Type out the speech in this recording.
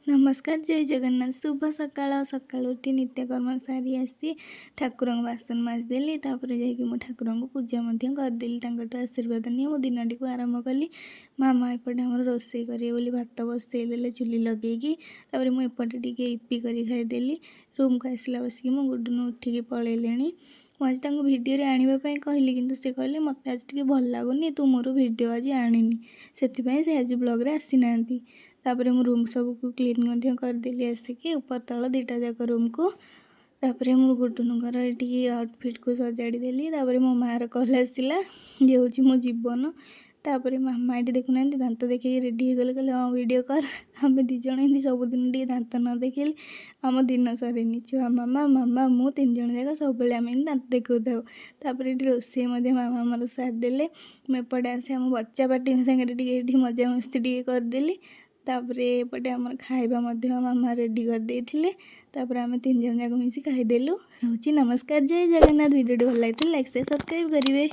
नमस्कार जय जगन्नाथ शुभ सकाळ सकाळ उठी नित्यकर्म सारी आसी ठाकुर बासन माजिदेली जाकि ठाकुर को पूजा करदेली आशीर्वाद नहीं मो दिन टी आरंभ कली। मामा एपटे आम रोसे करेंगे भात बसईदे चुली लगे मुझे टे इपी कर खाईदेली। रूम को आसला बसिक मो गुडुन उठिकी पलैले। मुझे भिडियो आने कहली कि से कहले मत आज टे भल लगुनि तू मोर भिडियो आज आनिनी से आज ब्लॉग आसी ना। तापर मु रूम सबको क्लीन करदेली आसिकी ऊपर तल दुटा जाक रूम को। तापर मो गुडुनकर ये आउटफिट को सजाड़ी देली। तापर मो मार कल आसला जे हूँ मो जीवन। तापर मामा ये देखुना दांत देखिए रेडी हो गले कहले हाँ वीडियो कर। आम दिज सबुदिन टे दांत न देखिले आम दिन सरेनि छुआ मामा मामा मु तीन जन जाक सब आम दांत देखा था। तापर ये रोसे मामा मोर साथ देले मुझे आसे आम बच्चा पार्टी सागे मजा मस्ती करदेली। तापर एपटे आम खाइबा मामा रेडी कर देथिले। तापर आम तीन जन जाक मिसी खाईदेलु। रोची नमस्कार जय जगन्नाथ। वीडियो भल लगे लाइक से सब्सक्राइब करेंगे।